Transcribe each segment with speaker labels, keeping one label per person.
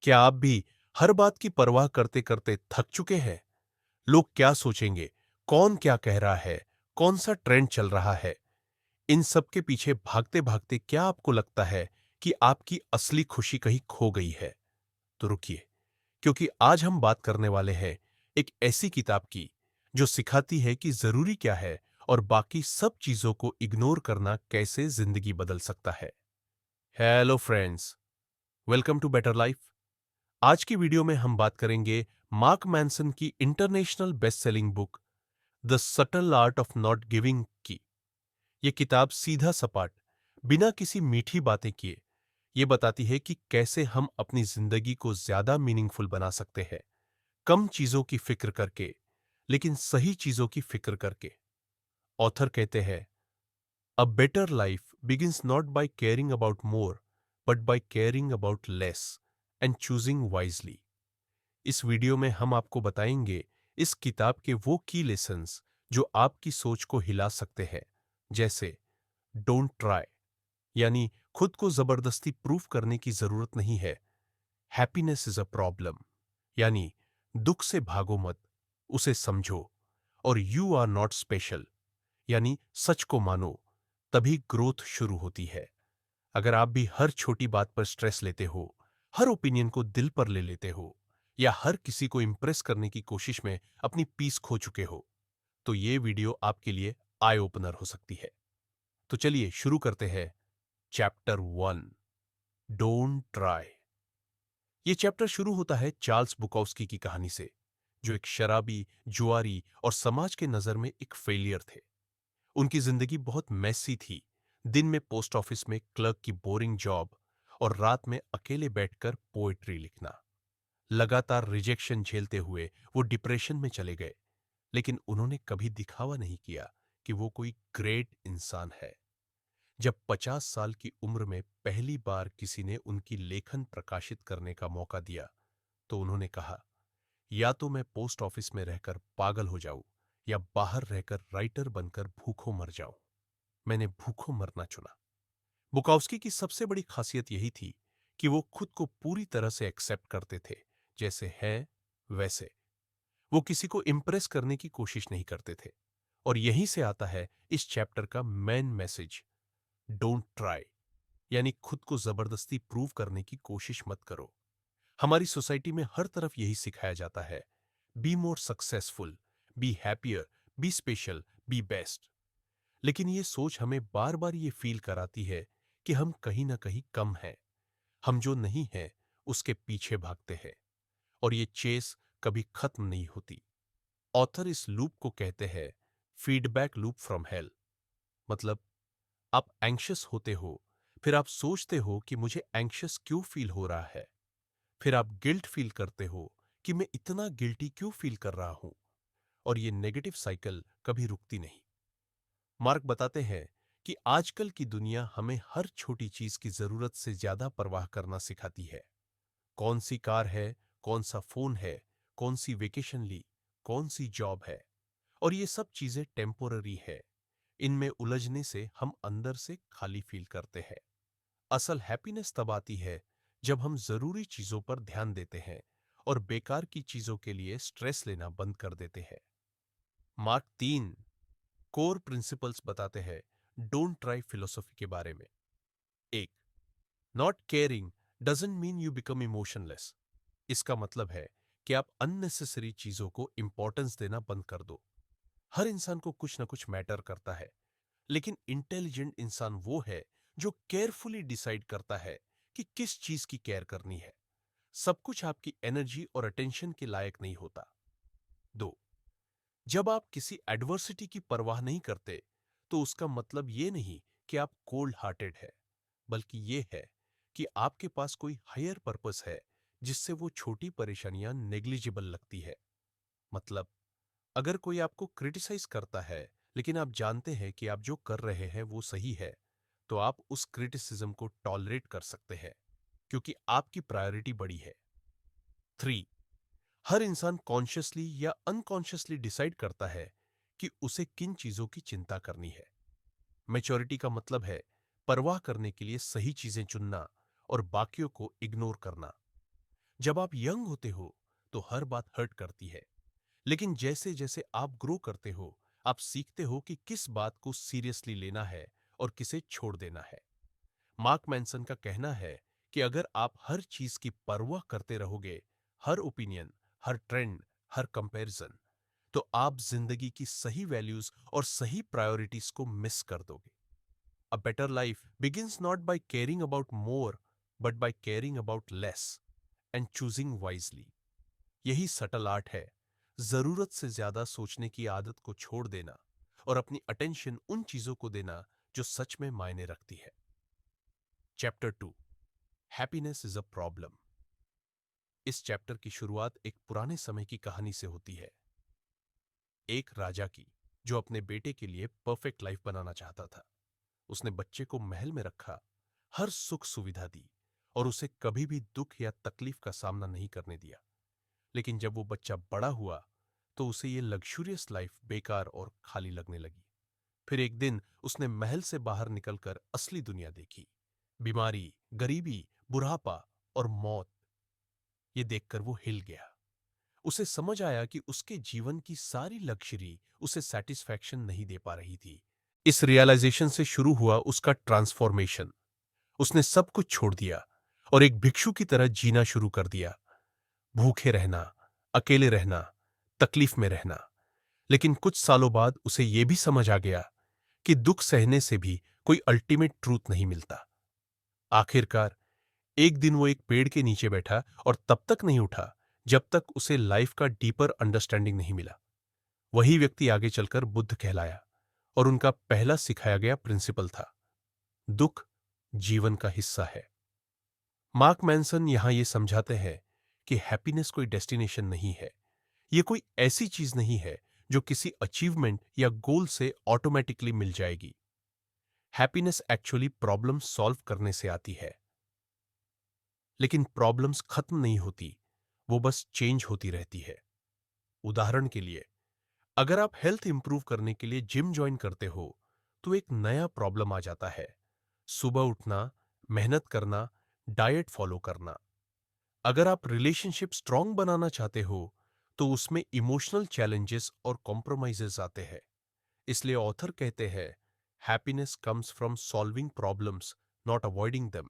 Speaker 1: क्या आप भी हर बात की परवाह करते करते थक चुके हैं? लोग क्या सोचेंगे, कौन क्या कह रहा है, कौन सा ट्रेंड चल रहा है, इन सब के पीछे भागते भागते क्या आपको लगता है कि आपकी असली खुशी कहीं खो गई है? तो रुकिए, क्योंकि आज हम बात करने वाले हैं एक ऐसी किताब की जो सिखाती है कि जरूरी क्या है और बाकी सब चीजों को इग्नोर करना कैसे जिंदगी बदल सकता है। Hello friends, welcome to better life. आज की वीडियो में हम बात करेंगे मार्क मैनसन की international best selling book the subtle art of not giving की। यह किताब सीधा सपाट, बिना किसी मीठी बातें किए, ये बताती है कि कैसे हम अपनी जिंदगी को ज्यादा मीनिंगफुल बना सकते हैं, कम चीजों की फिक्र करके, लेकिन सही चीजों की फिक्र करके। ऑथर कहते हैं, a better life begins not by caring about more, but by caring about less and choosing wisely. इस वीडियो में हम आपको बताएंगे इस किताब के वो की लेसन्स जो आपकी सोच को हिला सकते हैं, जैसे डोंट ट्राई, यानी खुद को जबरदस्ती प्रूफ करने की जरूरत नहीं है। हैप्पीनेस इज अ प्रॉब्लम, यानी दुख से भागो मत, उसे समझो। और यू आर नॉट स्पेशल, यानी सच को मानो, तभी ग्रोथ शुरू होती है। अगर आप भी हर छोटी बात पर स्ट्रेस लेते हो, हर ओपिनियन को दिल पर ले लेते हो, या हर किसी को इंप्रेस करने की कोशिश में अपनी पीस खो चुके हो, तो ये वीडियो आपके लिए आई ओपनर हो सकती है। तो चलिए शुरू करते हैं। Chapter 1, don't try. ये चैप्टर शुरू होता है चार्ल्स बुकॉव्स्की की कहानी से, जो एक शराबी, जुआरी और समाज के नजर में एक फेलियर थे। उनकी जिंदगी बहुत मैसी थी। दिन में पोस्ट ऑफिस में क्लर्क की बोरिंग जॉब और रात में अकेले बैठकर पोएट्री लिखना। लगातार रिजेक्शन झेलते हुए वो डिप्रेशन में चले गए, लेकिन उन्होंने कभी दिखावा नहीं किया कि वो कोई ग्रेट इंसान है। जब 50 साल की उम्र में पहली बार किसी ने उनकी लेखन प्रकाशित करने का मौका दिया, तो उन्होंने कहा, या तो मैं पोस्ट ऑफिस में रहकर पागल हो जाऊं, या बाहर रहकर राइटर बनकर भूखों मर जाऊं। मैंने भूखों मरना चुना। बुकाउस्की की सबसे बड़ी खासियत यही थी कि वो खुद को पूरी तरह से एक्सेप्ट करते थे, जैसे है वैसे। वो किसी को इम्प्रेस करने की कोशिश नहीं करते थे। और यहीं से आता है इस चैप्टर का मेन मैसेज, डोंट ट्राई, यानी खुद को जबरदस्ती प्रूव करने की कोशिश मत करो। हमारी सोसाइटी में हर तरफ यही सिखाया जाता है, be more successful, be happier, be special, be best. लेकिन ये सोच हमें बार बार ये फील कराती है कि हम कहीं ना कहीं कम हैं। हम जो नहीं हैं उसके पीछे भागते हैं, और ये चेस कभी खत्म नहीं होती। ऑथर इस लूप को कहते हैं फीडबैक लूप फ्रॉम हेल। मतलब, आप एंग्शियस होते हो, फिर आप सोचते हो कि मुझे एंग्शियस क्यों फील हो रहा है, फिर आप गिल्ट फील करते हो कि मैं इतना गिल्टी क्यों फील कर रहा हूं, और ये नेगेटिव साइकिल कभी रुकती नहीं। मार्क बताते हैं कि आजकल की दुनिया हमें हर छोटी चीज की जरूरत से ज्यादा परवाह करना सिखाती है। कौन सी कार है, कौन सा फोन है, कौन सी वेकेशन ली, कौन सी जॉब है, और ये सब चीजें टेम्पोररी है। इनमें उलझने से हम अंदर से खाली फील करते हैं। असल हैप्पीनेस तब आती है जब हम जरूरी चीजों पर ध्यान देते हैं और बेकार की चीजों के लिए स्ट्रेस लेना बंद कर देते हैं। मार्क 3 कोर प्रिंसिपल्स बताते हैं डोंट ट्राई फिलोसॉफी के बारे में। एक, not caring doesn't mean you become emotionless. इसका मतलब है कि आप अननेसेसरी चीजों को इंपॉर्टेंस देना बंद कर दो। हर इंसान को कुछ ना कुछ मैटर करता है, लेकिन इंटेलिजेंट इंसान वो है जो केयरफुली डिसाइड करता है कि किस चीज की केयर करनी है। सब कुछ आपकी एनर्जी और अटेंशन के लायक नहीं होता। दो, जब आप किसी एडवर्सिटी की परवाह नहीं करते, तो उसका मतलब ये नहीं कि आप कोल्ड हार्टेड है, बल्कि ये है कि आपके पास कोई हायर पर्पस है जिससे वो छोटी परेशानियां नेग्लिजिबल लगती है। मतलब, अगर कोई आपको क्रिटिसाइज करता है, लेकिन आप जानते हैं कि आप जो कर रहे हैं वो सही है, तो आप उस क्रिटिसिज्म को टॉलरेट कर सकते हैं, क्योंकि आपकी प्रायोरिटी बड़ी है। 3, हर इंसान कॉन्शियसली या अनकॉन्शियसली डिसाइड करता है कि उसे किन चीजों की चिंता करनी है। मैच्योरिटी का मतलब है परवाह करने के लिए सही चीजें चुनना और बाकियों को इग्नोर करना। जब आप यंग होते हो तो हर बात हर्ट करती है, लेकिन जैसे जैसे आप ग्रो करते हो आप सीखते हो कि किस बात को सीरियसली लेना है और किसे छोड़ देना है। मार्क मैनसन का कहना है कि अगर आप हर चीज की परवाह करते रहोगे, हर ओपिनियन, हर ट्रेंड, हर कंपैरिजन, तो आप जिंदगी की सही वैल्यूज और सही प्रायोरिटीज को मिस कर दोगे। A better life begins not by caring about more but by caring about less and choosing wisely. यही सटल आर्ट है, जरूरत से ज्यादा सोचने की आदत को छोड़ देना और अपनी अटेंशन उन चीजों को देना जो सच में मायने रखती है। Chapter 2, happiness is a problem. इस चैप्टर की शुरुआत एक पुराने समय की कहानी से होती है, एक राजा की जो अपने बेटे के लिए परफेक्ट लाइफ बनाना चाहता था। उसने बच्चे को महल में रखा, हर सुख सुविधा दी और उसे कभी भी दुख या तकलीफ का सामना नहीं करने दिया। लेकिन जब वो बच्चा बड़ा हुआ तो उसे ये लग्जूरियस लाइफ बेकार और खाली लगने लगी। फिर एक दिन उसने महल से बाहर निकलकर असली दुनिया देखी। बीमारी, गरीबी, बुढ़ापा और मौत। ये देखकर वो हिल गया। उसे समझ आया कि उसके जीवन की सारी लग्जरी उसे सेटिस्फैक्शन नहीं दे पा रही थी। इस रियलाइजेशन से शुरू हुआ उसका ट्रांसफॉर्मेशन। उसने सब कुछ छोड़ दिया और एक भिक्षु की तरह जीना शुरू कर दिया। भूखे रहना, अकेले रहना, तकलीफ में रहना। लेकिन कुछ सालों बाद उसे यह भी समझ आ गया कि दुख सहने से भी कोई अल्टीमेट ट्रूथ नहीं मिलता। आखिरकार एक दिन वो एक पेड़ के नीचे बैठा और तब तक नहीं उठा जब तक उसे लाइफ का डीपर अंडरस्टैंडिंग नहीं मिला। वही व्यक्ति आगे चलकर बुद्ध कहलाया और उनका पहला सिखाया गया प्रिंसिपल था, दुख जीवन का हिस्सा है। मार्क मैनसन यहां ये समझाते हैं कि हैप्पीनेस कोई डेस्टिनेशन नहीं है। ये कोई ऐसी चीज नहीं है जो किसी अचीवमेंट या गोल से ऑटोमेटिकली मिल जाएगी। हैप्पीनेस एक्चुअली प्रॉब्लम सॉल्व करने से आती है। लेकिन प्रॉब्लम्स खत्म नहीं होती, वो बस चेंज होती रहती है। उदाहरण के लिए, अगर आप हेल्थ इंप्रूव करने के लिए जिम ज्वाइन करते हो तो एक नया प्रॉब्लम आ जाता है, सुबह उठना, मेहनत करना, डाइट फॉलो करना। अगर आप रिलेशनशिप स्ट्रांग बनाना चाहते हो तो उसमें इमोशनल चैलेंजेस और कॉम्प्रोमाइजेस आते हैं। इसलिए ऑथर कहते हैं, happiness comes from solving problems, not avoiding them.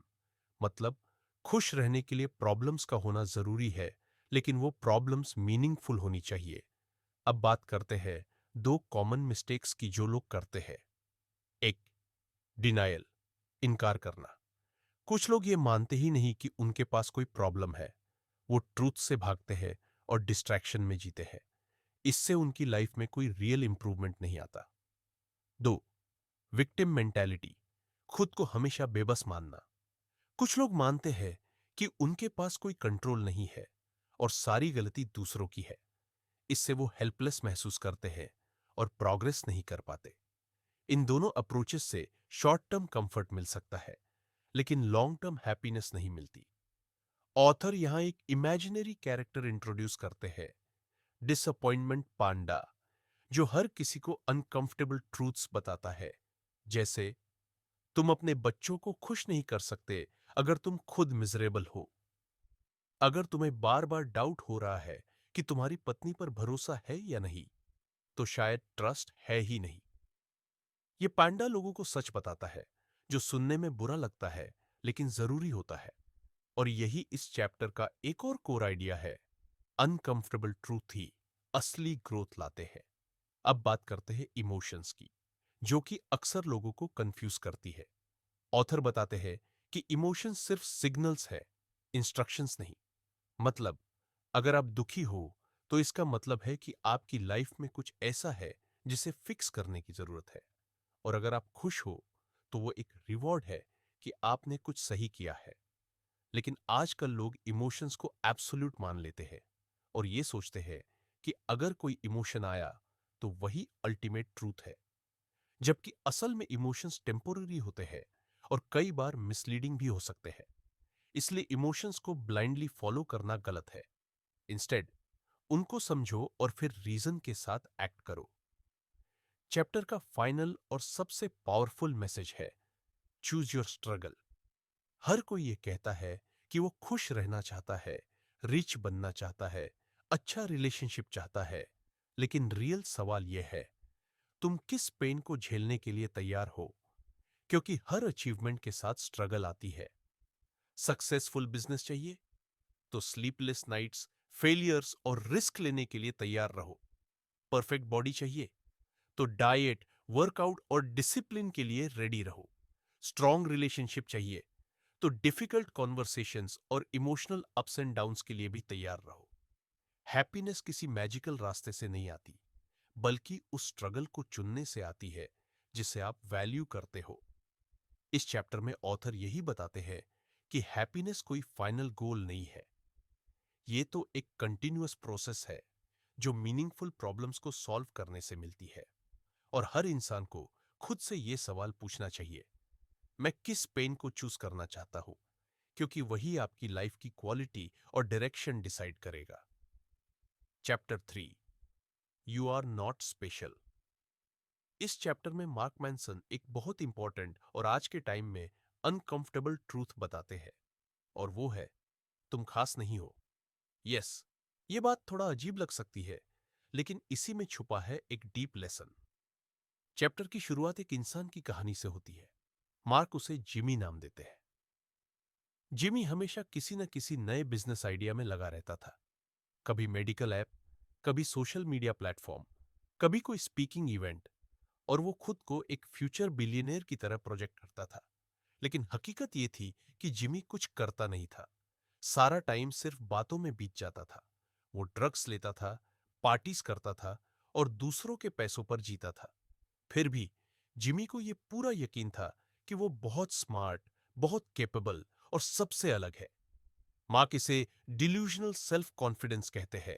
Speaker 1: मतलब खुश रहने के लिए प्रॉब्लम्स का होना जरूरी है, लेकिन वो प्रॉब्लम्स मीनिंगफुल होनी चाहिए। अब बात करते हैं दो कॉमन मिस्टेक्स की जो लोग करते हैं। एक, डिनायल, इनकार करना। कुछ लोग ये मानते ही नहीं कि उनके पास कोई प्रॉब्लम है। वो ट्रूथ से भागते हैं और डिस्ट्रैक्शन में जीते हैं। इससे उनकी लाइफ में कोई रियल इंप्रूवमेंट नहीं आता। दो, विक्टिम मेंटालिटी, खुद को हमेशा बेबस मानना। कुछ लोग मानते हैं कि उनके पास कोई कंट्रोल नहीं है और सारी गलती दूसरों की है। इससे वो हेल्पलेस महसूस करते हैं और प्रोग्रेस नहीं कर पाते। इन दोनों अप्रोचेस से शॉर्ट टर्म कंफर्ट मिल सकता है, लेकिन लॉन्ग टर्म हैप्पीनेस नहीं मिलती। ऑथर यहां एक इमेजिनरी कैरेक्टर इंट्रोड्यूस करते हैं, डिसअपॉइंटमेंट पांडा, जो हर किसी को अनकंफर्टेबल ट्रूथ्स बताता है। जैसे, तुम अपने बच्चों को खुश नहीं कर सकते अगर तुम खुद मिजरेबल हो। अगर तुम्हें बार बार डाउट हो रहा है कि तुम्हारी पत्नी पर भरोसा है या नहीं, तो शायद ट्रस्ट है ही नहीं। ये पांडा लोगों को सच बताता है, जो सुनने में बुरा लगता है लेकिन जरूरी होता है। और यही इस चैप्टर का एक और कोर आइडिया है, अनकंफर्टेबल ट्रूथ ही असली ग्रोथ लाते हैं। अब बात करते हैं इमोशंस की, जो कि अक्सर लोगों को कंफ्यूज करती है। ऑथर बताते हैं कि इमोशंस सिर्फ सिग्नल्स है, इंस्ट्रक्शंस नहीं। मतलब, अगर आप दुखी हो तो इसका मतलब है कि आपकी लाइफ में कुछ ऐसा है जिसे फिक्स करने की जरूरत है। और अगर आप खुश हो तो वो एक रिवॉर्ड है कि आपने कुछ सही किया है। लेकिन आजकल लोग इमोशंस को एब्सोल्यूट मान लेते हैं और ये सोचते हैं कि अगर कोई इमोशन आया तो वही अल्टीमेट ट्रूथ है, जबकि असल में इमोशंस टेम्पोररी होते हैं और कई बार मिसलीडिंग भी हो सकते हैं। इसलिए इमोशंस को ब्लाइंडली फॉलो करना गलत है। इंस्टेड उनको समझो और फिर रीजन के साथ एक्ट करो। चैप्टर का फाइनल और सबसे पावरफुल मैसेज है, चूज योर स्ट्रगल। हर कोई ये कहता है कि वो खुश रहना चाहता है, रिच बनना चाहता है, अच्छा रिलेशनशिप चाहता है, लेकिन रियल सवाल यह है, तुम किस पेन को झेलने के लिए तैयार हो? क्योंकि हर अचीवमेंट के साथ स्ट्रगल आती है। सक्सेसफुल बिजनेस चाहिए तो स्लीपलेस नाइट्स, फेलियर्स और रिस्क लेने के लिए तैयार रहो। परफेक्ट बॉडी चाहिए तो डाइट, वर्कआउट और डिसिप्लिन के लिए रेडी रहो। स्ट्रॉन्ग रिलेशनशिप चाहिए तो डिफिकल्ट कॉन्वर्सेशंस और इमोशनल अप्स एंड डाउन्स के लिए भी तैयार रहो। हैप्पीनेस किसी मैजिकल रास्ते से नहीं आती, बल्कि उस स्ट्रगल को चुनने से आती है जिसे आप वैल्यू करते हो। इस चैप्टर में ऑथर यही बताते हैं कि हैप्पीनेस कोई फाइनल गोल नहीं है। ये तो एक कंटिन्यूअस प्रोसेस है जो मीनिंगफुल प्रॉब्लम्स को सॉल्व करने से मिलती है। और हर इंसान को खुद से यह सवाल पूछना चाहिए, मैं किस पेन को चूज करना चाहता हूं? क्योंकि वही आपकी लाइफ की क्वालिटी और डायरेक्शन डिसाइड करेगा। Chapter 3, you are not special. इस चैप्टर में मार्क मैनसन एक बहुत इंपॉर्टेंट और आज के टाइम में अनकंफर्टेबल ट्रूथ बताते हैं, और वो है, तुम खास नहीं हो। यस, ये बात थोड़ा अजीब लग सकती है, लेकिन इसी में छुपा है एक डीप लेसन। चैप्टर की शुरुआत एक इंसान की कहानी से होती है। मार्क उसे जिमी नाम देते हैं। जिमी हमेशा किसी न किसी नए बिजनेस आइडिया में लगा रहता था। कभी मेडिकल ऐप, कभी सोशल मीडिया प्लेटफॉर्म, कभी कोई स्पीकिंग इवेंट, और वो खुद को एक फ्यूचर बिलियनियर की तरह प्रोजेक्ट करता था। लेकिन हकीकत ये थी कि जिमी कुछ करता नहीं था। सारा टाइम सिर्फ बातों में बीत जाता था। वो ड्रग्स लेता था, पार्टीज करता था और दूसरों के पैसों पर जीता था। फिर भी जिमी को यह पूरा यकीन था कि वो बहुत स्मार्ट, बहुत कैपेबल और सबसे अलग है। मार्क इसे डिल्यूजनल सेल्फ कॉन्फिडेंस कहते हैं,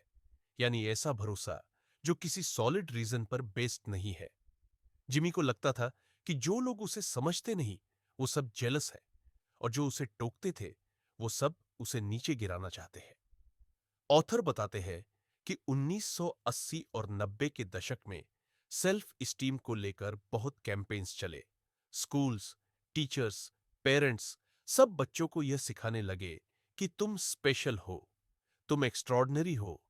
Speaker 1: यानी ऐसा भरोसा जो किसी सॉलिड रीजन पर बेस्ड नहीं है। जिमी को लगता था कि जो लोग उसे समझते नहीं वो सब जेलस है, और जो उसे टोकते थे वो सब उसे नीचे गिराना चाहते हैं। ऑथर बताते हैं कि 1980 और 90 के दशक में सेल्फ स्टीम को लेकर बहुत कैंपेन्स चले। स्कूल्स, टीचर्स, पेरेंट्स सब बच्चों को यह सिखाने लगे कि तुम स्पेशल हो, तुम एक्स्ट्रॉर्डनरी हो,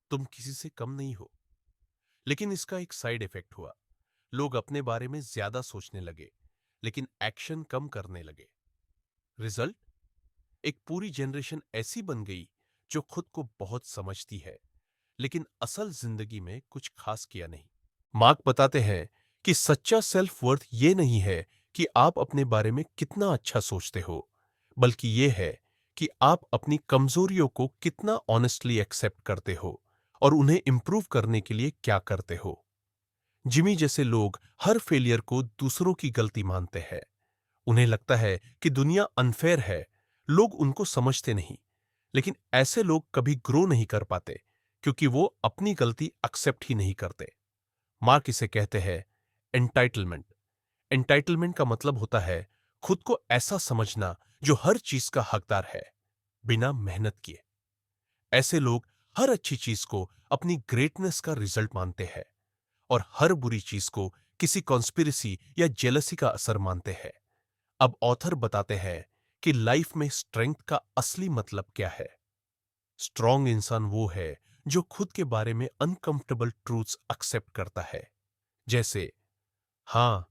Speaker 1: तुम किसी से कम नहीं हो। लेकिन इसका एक साइड इफेक्ट हुआ। लोग अपने बारे में ज्यादा सोचने लगे, लेकिन एक्शन कम करने लगे। रिजल्ट, एक पूरी जनरेशन ऐसी बन गई जो खुद को बहुत समझती है, लेकिन असल जिंदगी में कुछ खास किया नहीं। मार्क बताते हैं कि सच्चा सेल्फ वर्थ ये नहीं है कि आप अपने बारे में कितना अच्छा सोचते हो, बल्कि ये है कि आप अपनी कमजोरियों को कितना ऑनेस्टली एक्सेप्ट करते हो और उन्हें इंप्रूव करने के लिए क्या करते हो। जिमी जैसे लोग हर फेलियर को दूसरों की गलती मानते हैं। उन्हें लगता है कि दुनिया अनफेयर है, लोग उनको समझते नहीं। लेकिन ऐसे लोग कभी ग्रो नहीं कर पाते, क्योंकि वो अपनी गलती एक्सेप्ट ही नहीं करते। मार्क इसे कहते हैं एंटाइटलमेंट। एंटाइटलमेंट का मतलब होता है खुद को ऐसा समझना जो हर चीज का हकदार है, बिना मेहनत किए। ऐसे लोग हर अच्छी चीज को अपनी ग्रेटनेस का रिजल्ट मानते हैं, और हर बुरी चीज को किसी कॉन्स्पिरेसी या जेलसी का असर मानते हैं। अब ऑथर बताते हैं कि लाइफ में स्ट्रेंथ का असली मतलब क्या है। स्ट्रॉन्ग इंसान वो है जो खुद के बारे में अनकंफर्टेबल ट्रूथ्स एक्सेप्ट करता है। जैसे, हां,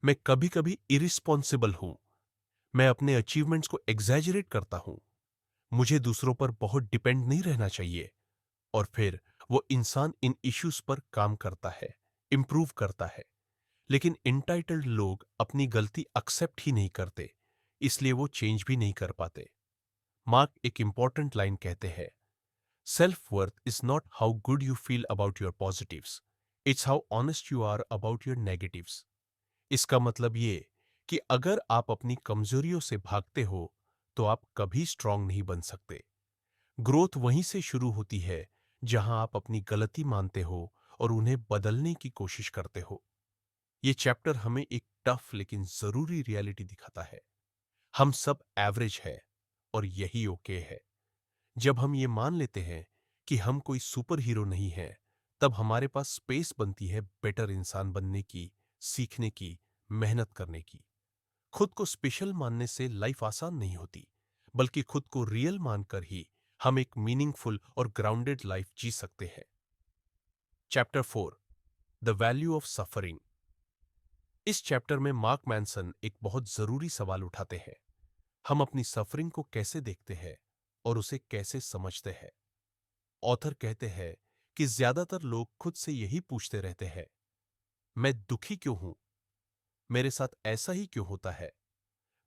Speaker 1: मैं कभी कभी इरिस्पॉन्सिबल हूं, मैं अपने अचीवमेंट्स को एग्जैजरेट करता हूं, मुझे दूसरों पर बहुत डिपेंड नहीं रहना चाहिए। और फिर वो इंसान इन इश्यूज पर काम करता है, इंप्रूव करता है। लेकिन इंटाइटल्ड लोग अपनी गलती एक्सेप्ट ही नहीं करते, इसलिए वो चेंज भी नहीं कर पाते। मार्क एक इंपॉर्टेंट लाइन कहते हैं, self worth is not how good you feel about your positives, it's how honest you are about your negatives. इसका मतलब ये कि अगर आप अपनी कमजोरियों से भागते हो तो आप कभी स्ट्रांग नहीं बन सकते। ग्रोथ वहीं से शुरू होती है जहां आप अपनी गलती मानते हो और उन्हें बदलने की कोशिश करते हो। ये चैप्टर हमें एक टफ लेकिन जरूरी रियलिटी दिखाता है। हम सब एवरेज है, और यही ओके है। जब हम ये मान लेते हैं कि हम कोई सुपर हीरो नहीं है, तब हमारे पास स्पेस बनती है बेटर इंसान बनने की, सीखने की, मेहनत करने की। खुद को स्पेशल मानने से लाइफ आसान नहीं होती, बल्कि खुद को रियल मानकर ही हम एक मीनिंगफुल और ग्राउंडेड लाइफ जी सकते हैं। Chapter 4, the value of suffering. इस चैप्टर में मार्क मैनसन एक बहुत जरूरी सवाल उठाते हैं। हम अपनी सफरिंग को कैसे देखते हैं और उसे कैसे समझते हैं। ऑथर कहते हैं कि ज्यादातर लोग खुद से यही पूछते रहते हैं, मैं दुखी क्यों हूं, मेरे साथ ऐसा ही क्यों होता है,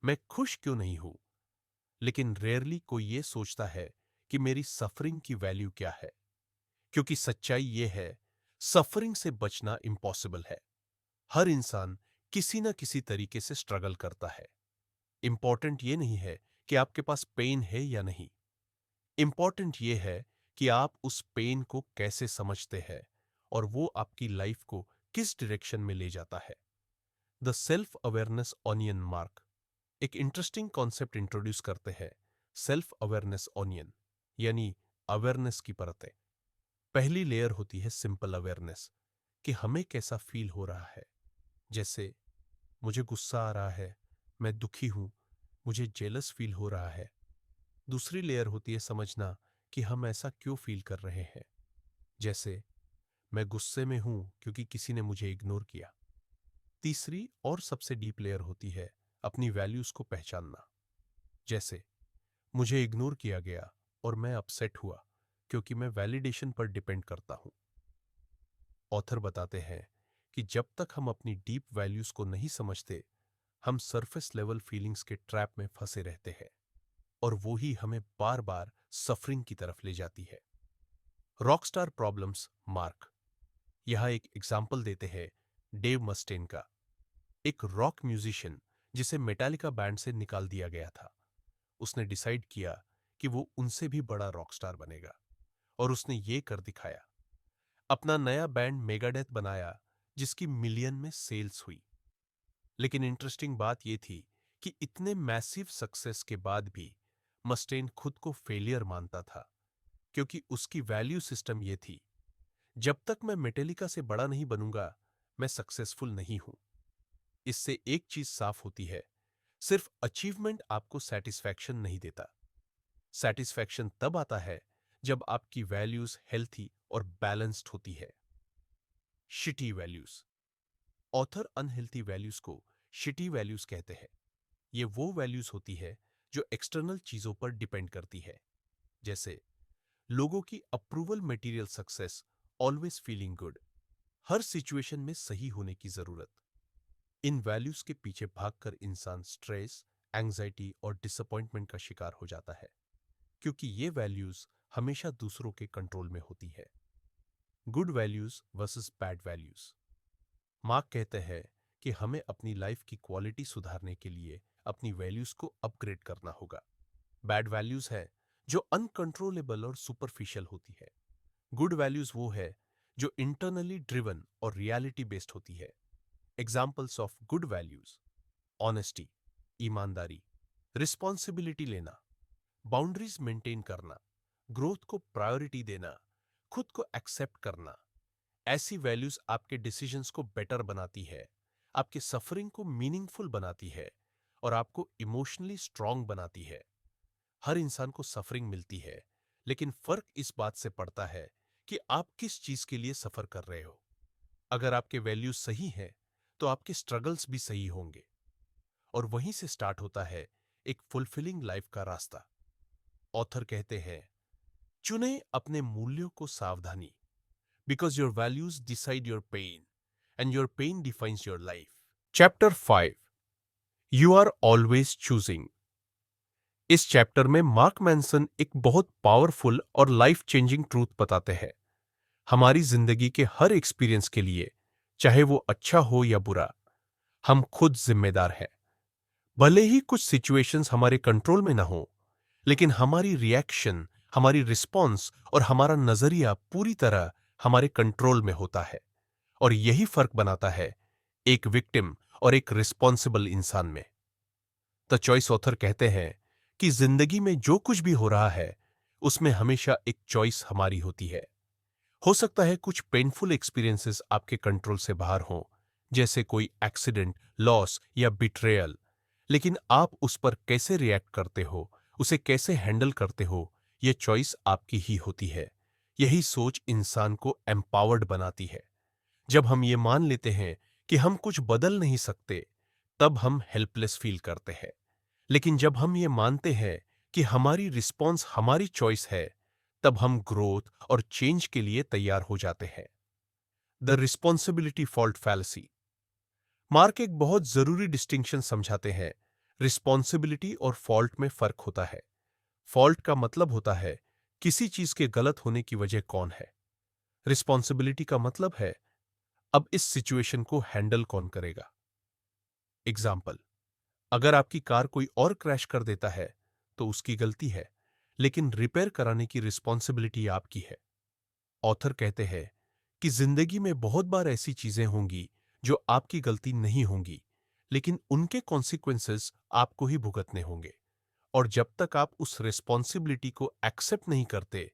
Speaker 1: मैं खुश क्यों नहीं हूं। लेकिन रेयरली कोई ये सोचता है कि मेरी सफरिंग की वैल्यू क्या है। क्योंकि सच्चाई ये है, सफरिंग से बचना इम्पॉसिबल है। हर इंसान किसी न किसी तरीके से स्ट्रगल करता है। इंपॉर्टेंट ये नहीं है कि आपके पास पेन है या नहीं, इंपॉर्टेंट ये है कि आप उस पेन को कैसे समझते हैं और वो आपकी लाइफ को किस डायरेक्शन में ले जाता है। The self awareness onion mark एक इंटरेस्टिंग कॉन्सेप्ट इंट्रोड्यूस करते हैं। सेल्फ अवेयरनेस ऑनियन यानी अवेयरनेस की परतें। पहली लेयर होती है सिंपल अवेयरनेस, कि हमें कैसा फील हो रहा है। जैसे मुझे गुस्सा आ रहा है, मैं दुखी हूं, मुझे जेलस फील हो रहा है। दूसरी लेयर होती है समझना कि हम ऐसा क्यों फील कर रहे हैं। जैसे मैं गुस्से में हूं क्योंकि किसी ने मुझे इग्नोर किया। तीसरी और सबसे डीप लेयर होती है अपनी वैल्यूज को पहचानना। जैसे मुझे इग्नोर किया गया और मैं अपसेट हुआ क्योंकि मैं वैलिडेशन पर डिपेंड करता हूं। ऑथर बताते हैं कि जब तक हम अपनी डीप वैल्यूज को नहीं समझते, हम सरफेस लेवल फीलिंग्स के ट्रैप में फंसे रहते हैं और वो ही हमें बार बार सफरिंग की तरफ ले जाती है। रॉकस्टार प्रॉब्लम्स मार्क यहां एक एग्जाम्पल देते हैं डेव मस्टेन का, एक रॉक म्यूजिशियन जिसे मेटालिका बैंड से निकाल दिया गया था। उसने डिसाइड किया कि वो उनसे भी बड़ा रॉकस्टार बनेगा और उसने ये कर दिखाया। अपना नया बैंड मेगाडेथ बनाया जिसकी मिलियन में सेल्स हुई। लेकिन इंटरेस्टिंग बात यह थी कि इतने मैसिव सक्सेस के बाद भी मस्टेन खुद को फेलियर मानता था, क्योंकि उसकी वैल्यू सिस्टम यह थी, जब तक मैं मेटालिका से बड़ा नहीं बनूंगा, मैं सक्सेसफुल नहीं हूं। इससे एक चीज साफ होती है, सिर्फ अचीवमेंट आपको सेटिस्फैक्शन नहीं देता। सेटिस्फैक्शन तब आता है जब आपकी वैल्यूज हेल्थी और बैलेंस्ड होती है। Shitty values. Author unhealthy values को शिटी वैल्यूज कहते हैं। ये वो वैल्यूज होती है जो एक्सटर्नल चीजों पर डिपेंड करती है। जैसे लोगों की approval, material success, always feeling good, हर सिचुएशन में सही होने की जरूरत। इन वैल्यूज के पीछे भागकर इंसान स्ट्रेस, एंजाइटी और डिसअपॉइंटमेंट का शिकार हो जाता है, क्योंकि ये वैल्यूज हमेशा दूसरों के कंट्रोल में होती है। Good values versus bad values. Mark कहते हैं कि हमें अपनी लाइफ की क्वालिटी सुधारने के लिए अपनी वैल्यूज को अपग्रेड करना होगा। बैड वैल्यूज है जो अनकंट्रोलेबल और सुपरफिशियल होती है। गुड वैल्यूज वो है जो इंटरनली ड्रिवन और रियलिटी बेस्ड होती है। Examples of good values: honesty, ईमानदारी, रिस्पॉन्सिबिलिटी लेना, बाउंड्रीज मेंटेन करना, ग्रोथ को प्रायोरिटी देना, खुद को एक्सेप्ट करना। ऐसी वैल्यूज आपके डिसीजंस को बेटर बनाती है, आपके सफरिंग को मीनिंगफुल बनाती है और आपको इमोशनली स्ट्रांग बनाती है। हर इंसान को सफरिंग मिलती है, लेकिन फर्क इस बात से पड़ता है कि आप किस चीज के लिए सफर कर रहे हो। अगर आपके वैल्यूज सही हैं, तो आपके स्ट्रगल्स भी सही होंगे और वहीं से स्टार्ट होता है एक फुलफिलिंग लाइफ का रास्ता। ऑथर कहते हैं, चुने अपने मूल्यों को सावधानी, because your values decide your pain and your pain defines your life. Chapter 5, you are always choosing. इस चैप्टर में मार्क मैनसन एक बहुत पावरफुल और लाइफ चेंजिंग ट्रूथ बताते हैं। हमारी जिंदगी के हर एक्सपीरियंस के लिए, चाहे वो अच्छा हो या बुरा, हम खुद जिम्मेदार हैं। भले ही कुछ सिचुएशंस हमारे कंट्रोल में ना हो, लेकिन हमारी रिएक्शन, हमारी रिस्पॉन्स और हमारा नजरिया पूरी तरह हमारे कंट्रोल में होता है। और यही फर्क बनाता है एक विक्टिम और एक रिस्पॉन्सिबल इंसान में। द चॉइस ऑथर कहते हैं कि जिंदगी में जो कुछ भी हो रहा है, उसमें हमेशा एक चॉइस हमारी होती है। हो सकता है कुछ पेनफुल एक्सपीरियंसेस आपके कंट्रोल से बाहर हों, जैसे कोई एक्सीडेंट, लॉस या बिट्रेयल, लेकिन आप उस पर कैसे रिएक्ट करते हो, उसे कैसे हैंडल करते हो, यह चॉइस आपकी ही होती है। यही सोच इंसान को एम्पावर्ड बनाती है। जब हम ये मान लेते हैं कि हम कुछ बदल नहीं सकते, तब हम हेल्पलेस फील करते हैं। लेकिन जब हम ये मानते हैं कि हमारी रिस्पॉन्स हमारी चॉइस है, तब हम ग्रोथ और चेंज के लिए तैयार हो जाते हैं। The responsibility fault fallacy. Mark एक बहुत जरूरी डिस्टिंक्शन समझाते हैं। रिस्पॉन्सिबिलिटी और फॉल्ट में फर्क होता है। फॉल्ट का मतलब होता है किसी चीज के गलत होने की वजह कौन है। रिस्पॉन्सिबिलिटी का मतलब है अब इस सिचुएशन को हैंडल कौन करेगा। एग्जाम्पल, अगर आपकी कार कोई और क्रैश कर देता है तो उसकी गलती है, लेकिन रिपेयर कराने की रिस्पॉन्सिबिलिटी आपकी है। ऑथर कहते हैं कि जिंदगी में बहुत बार ऐसी चीजें होंगी जो आपकी गलती नहीं होंगी, लेकिन उनके कॉन्सिक्वेंसेस आपको ही भुगतने होंगे। और जब तक आप उस रिस्पॉन्सिबिलिटी को एक्सेप्ट नहीं करते,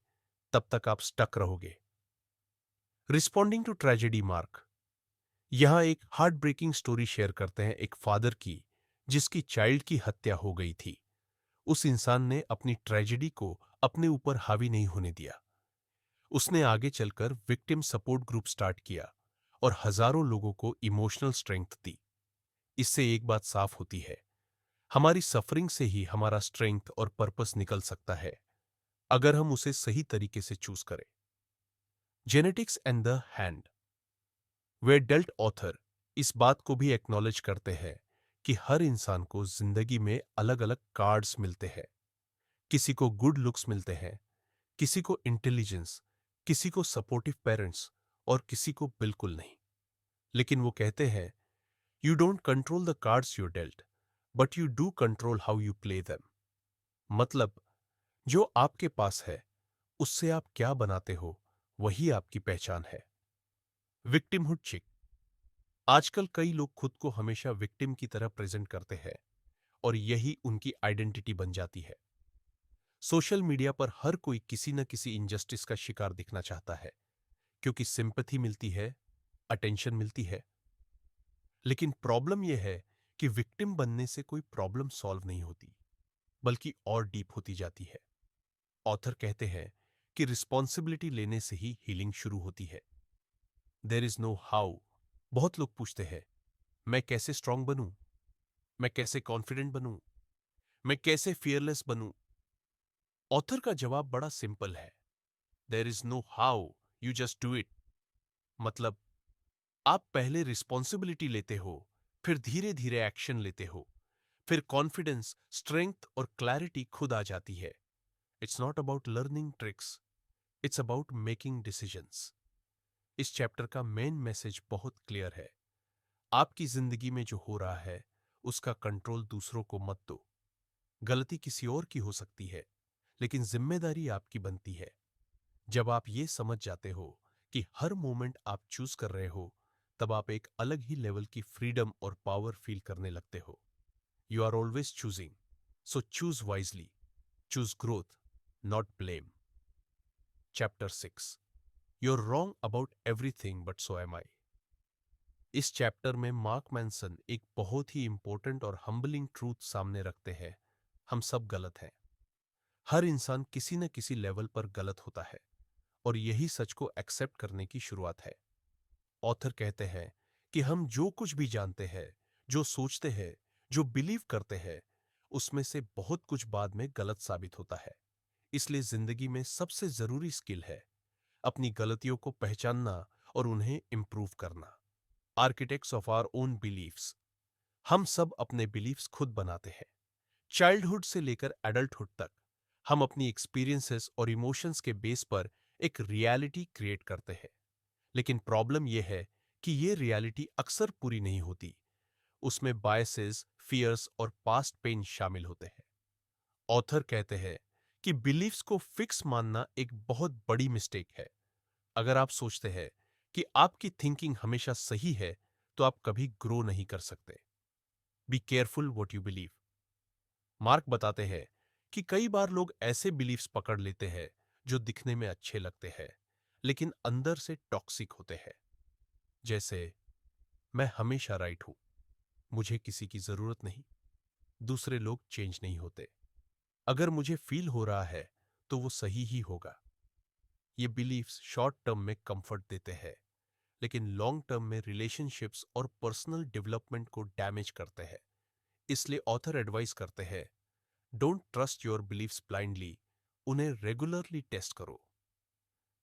Speaker 1: तब तक आप स्टक रहोगे। Responding to tragedy. मार्क यहां एक हार्ट ब्रेकिंग स्टोरी शेयर करते हैं, एक फादर की जिसकी चाइल्ड की हत्या हो गई थी। उस इंसान ने अपनी ट्रेजेडी को अपने ऊपर हावी नहीं होने दिया। उसने आगे चलकर विक्टिम सपोर्ट ग्रुप स्टार्ट किया और हजारों लोगों को इमोशनल स्ट्रेंथ दी। इससे एक बात साफ होती है, हमारी सफरिंग से ही हमारा स्ट्रेंथ और पर्पस निकल सकता है, अगर हम उसे सही तरीके से चूज करें। Genetics and the hand. Way dealt author इस बात को भी एक्नॉलेज करते हैं कि हर इंसान को जिंदगी में अलग अलग कार्ड्स मिलते हैं। किसी को गुड लुक्स मिलते हैं, किसी को इंटेलिजेंस, किसी को सपोर्टिव पेरेंट्स और किसी को बिल्कुल नहीं। लेकिन वो कहते हैं, you don't control the cards you dealt, but you do control how you play them. मतलब, जो आपके पास है उससे आप क्या बनाते हो, वही आपकी पहचान है। विक्टिमहुड चिक। आजकल कई लोग खुद को हमेशा विक्टिम की तरह प्रेजेंट करते हैं और यही उनकी आइडेंटिटी बन जाती है। सोशल मीडिया पर हर कोई किसी न किसी इनजस्टिस का शिकार दिखना चाहता है, क्योंकि सिंपैथी मिलती है, अटेंशन मिलती है। लेकिन प्रॉब्लम यह है कि विक्टिम बनने से कोई प्रॉब्लम सॉल्व नहीं होती, बल्कि और डीप होती जाती है। ऑथर कहते हैं कि रिस्पॉन्सिबिलिटी लेने से ही हीलिंग शुरू होती है। There is no how. बहुत लोग पूछते हैं, मैं कैसे स्ट्रांग बनूं, मैं कैसे कॉन्फिडेंट बनूं, मैं कैसे फियरलेस बनूं। ऑथर का जवाब बड़ा सिंपल है, there is no how, you just do it. मतलब, आप पहले रिस्पॉन्सिबिलिटी लेते हो, फिर धीरे धीरे एक्शन लेते हो, फिर कॉन्फिडेंस, स्ट्रेंथ और क्लैरिटी खुद आ जाती है। It's not about learning tricks, it's about making decisions. इस चैप्टर का मेन मैसेज बहुत क्लियर है। आपकी जिंदगी में जो हो रहा है उसका कंट्रोल दूसरों को मत दो। गलती किसी और की हो सकती है, लेकिन जिम्मेदारी आपकी बनती है। जब आप ये समझ जाते हो कि हर मोमेंट आप चूज कर रहे हो, तब आप एक अलग ही लेवल की फ्रीडम और पावर फील करने लगते हो। You are always choosing, so choose wisely, choose growth, not blame. Chapter 6। You're wrong about everything but so am I। इस चैप्टर में मार्क मैनसन एक बहुत ही इंपॉर्टेंट और हम्बलिंग ट्रूथ सामने रखते हैं, हम सब गलत हैं। हर इंसान किसी न किसी लेवल पर गलत होता है और यही सच को एक्सेप्ट करने की शुरुआत है। ऑथर कहते हैं कि हम जो कुछ भी जानते हैं, जो सोचते हैं, जो बिलीव करते हैं, उसमें से बहुत कुछ बाद में गलत साबित होता है। इसलिए जिंदगी में सबसे जरूरी स्किल है अपनी गलतियों को पहचानना और उन्हें इंप्रूव करना। Architects of our own beliefs. हम सब अपने बिलीफ्स खुद बनाते हैं। चाइल्डहुड से लेकर एडल्टहुड तक हम अपनी एक्सपीरियंसेस और इमोशंस के बेस पर एक रियलिटी क्रिएट करते हैं। लेकिन प्रॉब्लम यह है कि यह रियलिटी अक्सर पूरी नहीं होती। उसमें बायसेस, फियर्स और पास्ट पेन शामिल होते हैं। ऑथर कहते हैं कि बिलीफ्स को फिक्स मानना एक बहुत बड़ी मिस्टेक है। अगर आप सोचते हैं कि आपकी थिंकिंग हमेशा सही है, तो आप कभी ग्रो नहीं कर सकते। Be careful what you believe. Mark बताते हैं कि कई बार लोग ऐसे बिलीफ्स पकड़ लेते हैं जो दिखने में अच्छे लगते हैं, लेकिन अंदर से टॉक्सिक होते हैं। जैसे, मैं हमेशा राइट हूं, मुझे किसी की जरूरत नहीं, दूसरे लोग चेंज नहीं होते, अगर मुझे फील हो रहा है तो वो सही ही होगा। ये बिलीफ्स शॉर्ट टर्म में कंफर्ट देते हैं, लेकिन लॉन्ग टर्म में रिलेशनशिप्स और पर्सनल डेवलपमेंट को डैमेज करते हैं। इसलिए ऑथर एडवाइस करते हैं, don't trust your beliefs blindly, उन्हें रेगुलरली टेस्ट करो।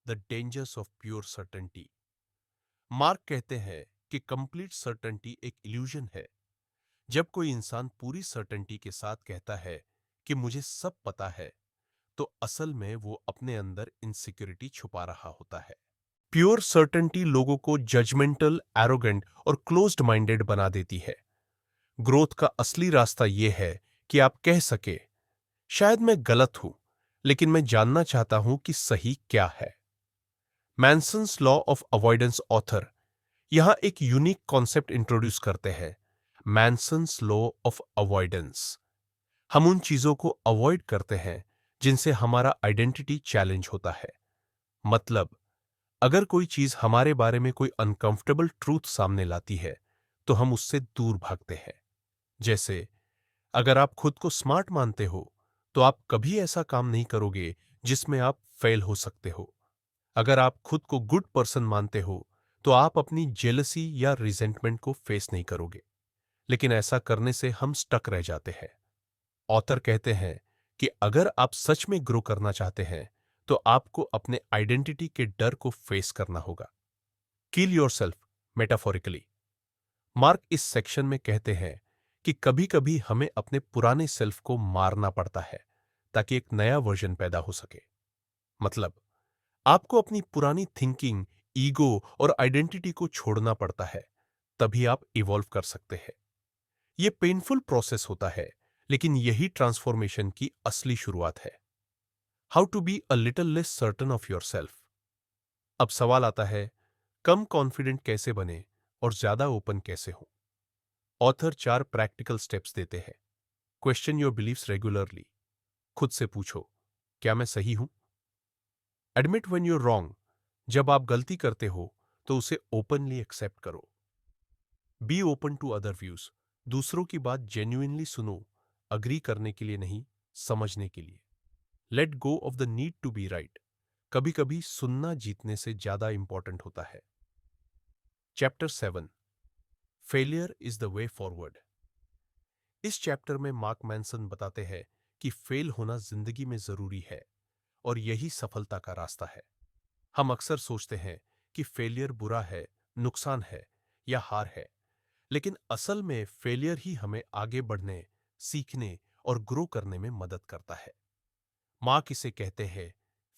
Speaker 1: The dangers of pure certainty. Mark कहते हैं कि कंप्लीट सर्टेनिटी एक इल्यूजन है। जब कोई इंसान पूरी सर्टेनिटी के साथ कहता है कि मुझे सब पता है, तो असल में वो अपने अंदर इनसिक्योरिटी छुपा रहा होता है। प्योर सर्टेनिटी लोगों को जजमेंटल, एरोगेंट और क्लोज्ड माइंडेड बना देती है। ग्रोथ का असली रास्ता यह है कि आप कह सके, शायद मैं गलत हूं, लेकिन मैं जानना चाहता हूं कि सही क्या है। मैनसन्स लॉ ऑफ अवॉइडेंस ऑथर यहां एक यूनिक कॉन्सेप्ट इंट्रोड्यूस करते हैं, मैनसन्स लॉ ऑफ अवॉइडेंस। हम उन चीजों को अवॉइड करते हैं जिनसे हमारा आइडेंटिटी चैलेंज होता है। मतलब, अगर कोई चीज हमारे बारे में कोई अनकंफर्टेबल ट्रूथ सामने लाती है, तो हम उससे दूर भागते हैं। जैसे, अगर आप खुद को स्मार्ट मानते हो, तो आप कभी ऐसा काम नहीं करोगे जिसमें आप फेल हो सकते हो। अगर आप खुद को गुड पर्सन मानते हो, तो आप अपनी जेलसी या रिजेंटमेंट को फेस नहीं करोगे। लेकिन ऐसा करने से हम स्टक रह जाते हैं। ऑथर कहते हैं कि अगर आप सच में ग्रो करना चाहते हैं, तो आपको अपने आइडेंटिटी के डर को फेस करना होगा। Kill yourself metaphorically. मार्क इस सेक्शन में कहते हैं कि कभी-कभी हमें अपने पुराने सेल्फ को मारना पड़ता है ताकि एक नया वर्जन पैदा हो सके। मतलब, आपको अपनी पुरानी थिंकिंग, ईगो और आइडेंटिटी को छोड़ना पड़ता है, तभी आप इवॉल्व कर सकते हैं। यह पेनफुल प्रोसेस होता है, लेकिन यही ट्रांसफॉर्मेशन की असली शुरुआत है। How to be a little less certain of yourself. अब सवाल आता है, कम कॉन्फिडेंट कैसे बने और ज्यादा ओपन कैसे हो। ऑथर 4 प्रैक्टिकल स्टेप्स देते हैं। Question your believes regularly. खुद से पूछो, क्या मैं सही हूं? Admit when you're wrong. जब आप गलती करते हो, तो उसे ओपनली एक्सेप्ट करो। Be open to other views. दूसरों की बात जेन्युइनली सुनो, अग्री करने के लिए नहीं, समझने के लिए। Let go of the need to be right. कभी कभी सुनना जीतने से ज्यादा इंपॉर्टेंट होता है। Chapter 7, failure is the way forward. इस चैप्टर में मार्क मैनसन बताते हैं कि फेल होना जिंदगी में जरूरी है और यही सफलता का रास्ता है। हम अक्सर सोचते हैं कि फेलियर बुरा है, नुकसान है या हार है, लेकिन असल में फेलियर ही हमें आगे बढ़ने, सीखने और ग्रो करने में मदद करता है। मार्क इसे कहते हैं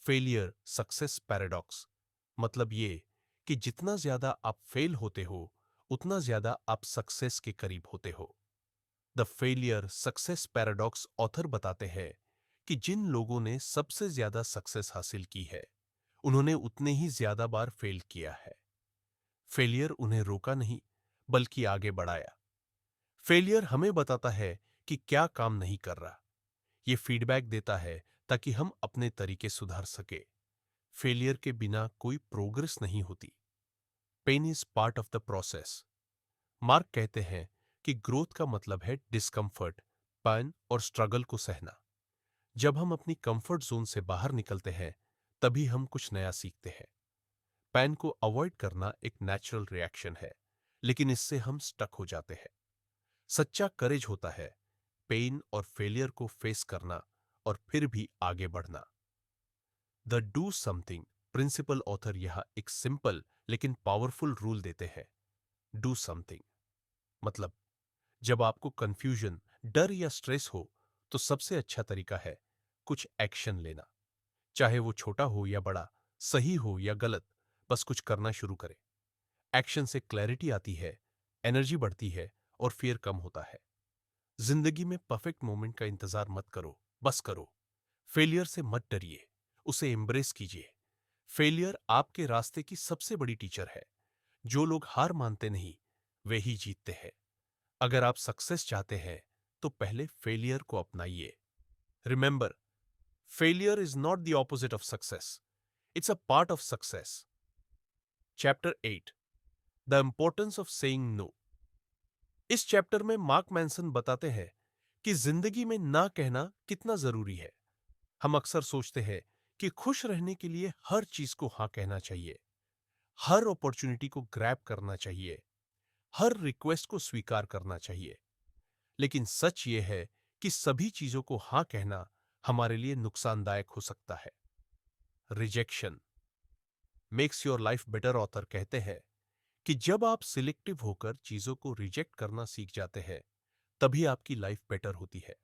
Speaker 1: फेलियर सक्सेस पैराडॉक्स। मतलब ये कि जितना ज्यादा आप फेल होते हो, उतना ज्यादा आप सक्सेस के करीब होते हो। The failure success paradox author बताते हैं कि जिन लोगों ने सबसे ज्यादा सक्सेस हासिल की है, उन्होंने उतने ही ज्यादा बार फेल किया है। फेलियर उन्हें रोका नहीं, बल्कि आगे बढ़ाया। फेलियर हमें बताता है कि क्या काम नहीं कर रहा। ये फीडबैक देता है ताकि हम अपने तरीके सुधार सके। फेलियर के बिना कोई प्रोग्रेस नहीं होती। Pain is part of the process. Mark कहते हैं कि ग्रोथ का मतलब है डिस्कंफर्ट, पेन और स्ट्रगल को सहना। जब हम अपनी कंफर्ट जोन से बाहर निकलते हैं, तभी हम कुछ नया सीखते हैं। पेन को अवॉइड करना एक नेचुरल रिएक्शन है, लेकिन इससे हम स्टक हो जाते हैं। सच्चा करेज होता है पेन और फेलियर को फेस करना और फिर भी आगे बढ़ना। The do something principle author यहां एक सिंपल लेकिन पावरफुल रूल देते हैं। डू समथिंग मतलब, जब आपको कंफ्यूजन, डर या स्ट्रेस हो, तो सबसे अच्छा तरीका है कुछ एक्शन लेना। चाहे वो छोटा हो या बड़ा, सही हो या गलत, बस कुछ करना शुरू करें। एक्शन से क्लैरिटी आती है, एनर्जी बढ़ती है और फियर कम होता है। जिंदगी में परफेक्ट मोमेंट का इंतजार मत करो, बस करो। फेलियर से मत डरिए, उसे एम्ब्रेस कीजिए। फेलियर आपके रास्ते की सबसे बड़ी टीचर है। जो लोग हार मानते नहीं, वे ही जीतते हैं। अगर आप सक्सेस चाहते हैं, तो पहले फेलियर को अपनाइए। Remember, failure is not the opposite of success, it's a part of success. Chapter 8, the importance of saying no. इस चैप्टर में मार्क मैनसन बताते हैं कि जिंदगी में ना कहना कितना जरूरी है। हम अक्सर सोचते हैं कि खुश रहने के लिए हर चीज को हाँ कहना चाहिए, हर अपॉर्चुनिटी को ग्रैब करना चाहिए, हर रिक्वेस्ट को स्वीकार करना चाहिए। लेकिन सच ये है कि सभी चीजों को हाँ कहना हमारे लिए नुकसानदायक हो सकता है। Rejection makes your life better author कहते हैं कि जब आप सिलेक्टिव होकर चीजों को रिजेक्ट करना सीख जाते हैं, तभी आपकी लाइफ बेटर होती है।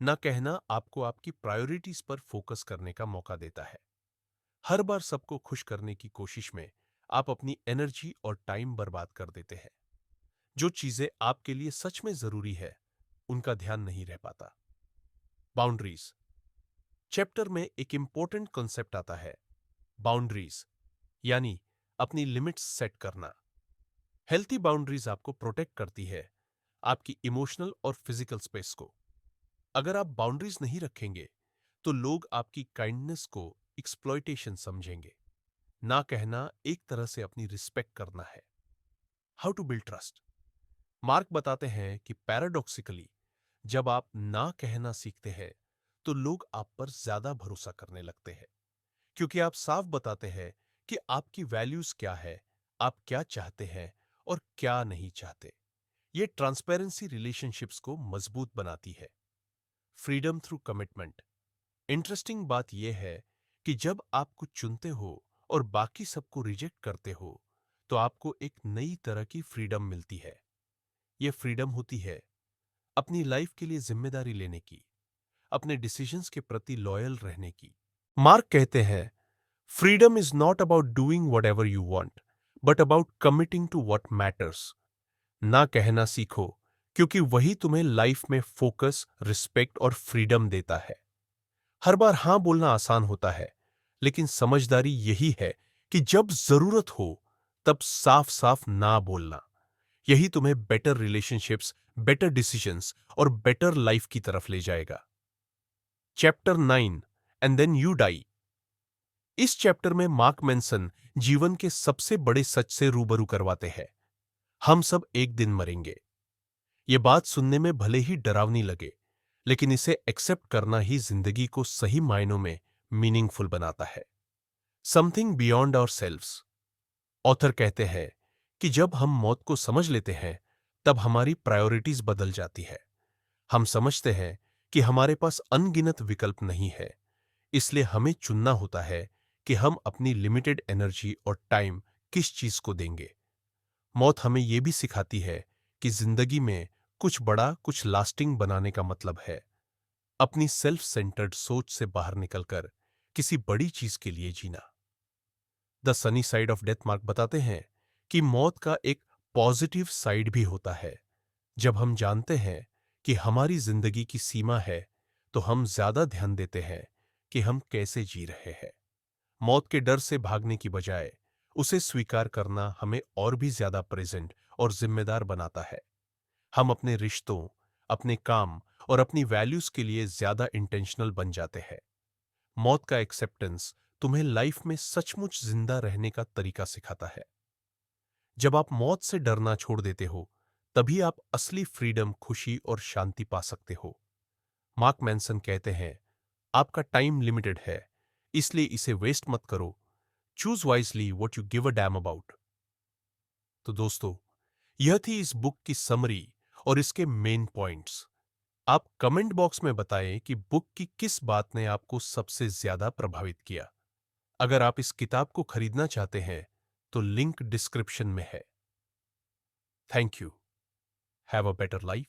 Speaker 1: ना कहना आपको आपकी प्रायोरिटीज पर फोकस करने का मौका देता है। हर बार सबको खुश करने की कोशिश में आप अपनी एनर्जी और टाइम बर्बाद कर देते हैं। जो चीजें आपके लिए सच में जरूरी है, उनका ध्यान नहीं रह पाता। बाउंड्रीज चैप्टर में एक इंपॉर्टेंट कॉन्सेप्ट आता है, बाउंड्रीज यानी अपनी लिमिट्स सेट करना। हेल्थी बाउंड्रीज आपको प्रोटेक्ट करती है, आपकी इमोशनल और फिजिकल स्पेस को। अगर आप बाउंड्रीज नहीं रखेंगे तो लोग आपकी काइंडनेस को एक्सप्लॉयटेशन समझेंगे। ना कहना एक तरह से अपनी रिस्पेक्ट करना है। How to build trust Mark बताते हैं कि पैराडॉक्सिकली जब आप ना कहना सीखते हैं तो लोग आप पर ज्यादा भरोसा करने लगते हैं, क्योंकि आप साफ बताते हैं कि आपकी वैल्यूज क्या है, आप क्या चाहते हैं और क्या नहीं चाहते। ये ट्रांसपेरेंसी रिलेशनशिप्स को मजबूत बनाती है। फ्रीडम थ्रू कमिटमेंट इंटरेस्टिंग बात यह है कि जब आप कुछ चुनते हो और बाकी सबको रिजेक्ट करते हो, तो आपको एक नई तरह की फ्रीडम मिलती है। यह फ्रीडम होती है अपनी लाइफ के लिए जिम्मेदारी लेने की, अपने डिसीजंस के प्रति लॉयल रहने की। मार्क कहते हैं, freedom is not about doing whatever you want, but about committing to what matters. ना कहना सीखो, क्योंकि वही तुम्हें लाइफ में फोकस, रिस्पेक्ट और फ्रीडम देता है। हर बार हां बोलना आसान होता है, लेकिन समझदारी यही है कि जब जरूरत हो तब साफ साफ ना बोलना। यही तुम्हें बेटर रिलेशनशिप्स, बेटर डिसीजंस और बेटर लाइफ की तरफ ले जाएगा। Chapter 9 and then you die. इस चैप्टर में मार्क मेंसन जीवन के सबसे बड़े सच से रूबरू करवाते हैं, हम सब एक दिन मरेंगे। ये बात सुनने में भले ही डरावनी लगे, लेकिन इसे एक्सेप्ट करना ही जिंदगी को सही मायनों में मीनिंगफुल बनाता है। Something beyond ourselves author कहते हैं कि जब हम मौत को समझ लेते हैं, तब हमारी प्रायोरिटीज बदल जाती है। हम समझते हैं कि हमारे पास अनगिनत विकल्प नहीं है, इसलिए हमें चुनना होता है कि हम अपनी लिमिटेड एनर्जी और टाइम किस चीज को देंगे। मौत हमें यह भी सिखाती है कि जिंदगी में कुछ बड़ा, कुछ लास्टिंग बनाने का मतलब है अपनी सेल्फ सेंटर्ड सोच से बाहर निकलकर किसी बड़ी चीज के लिए जीना। The sunny side of death Mark बताते हैं कि मौत का एक पॉजिटिव साइड भी होता है। जब हम जानते हैं कि हमारी जिंदगी की सीमा है, तो हम ज्यादा ध्यान देते हैं कि हम कैसे जी रहे हैं। मौत के डर से भागने की बजाय उसे स्वीकार करना हमें और भी ज्यादा प्रेजेंट और जिम्मेदार बनाता है। हम अपने रिश्तों, अपने काम और अपनी वैल्यूज के लिए ज्यादा इंटेंशनल बन जाते हैं। मौत का एक्सेप्टेंस तुम्हें लाइफ में सचमुच जिंदा रहने का तरीका सिखाता है। जब आप मौत से डरना छोड़ देते हो, तभी आप असली फ्रीडम, खुशी और शांति पा सकते हो। मार्क मैनसन कहते हैं, आपका टाइम लिमिटेड है, इसलिए इसे वेस्ट मत करो। Choose wisely what you give a damn about. तो दोस्तों, यह थी इस बुक की समरी और इसके मेन पॉइंट्स। आप कमेंट बॉक्स में बताएं कि बुक की किस बात ने आपको सबसे ज्यादा प्रभावित किया। अगर आप इस किताब को खरीदना चाहते हैं, तो लिंक डिस्क्रिप्शन में है। Thank you. Have a better life.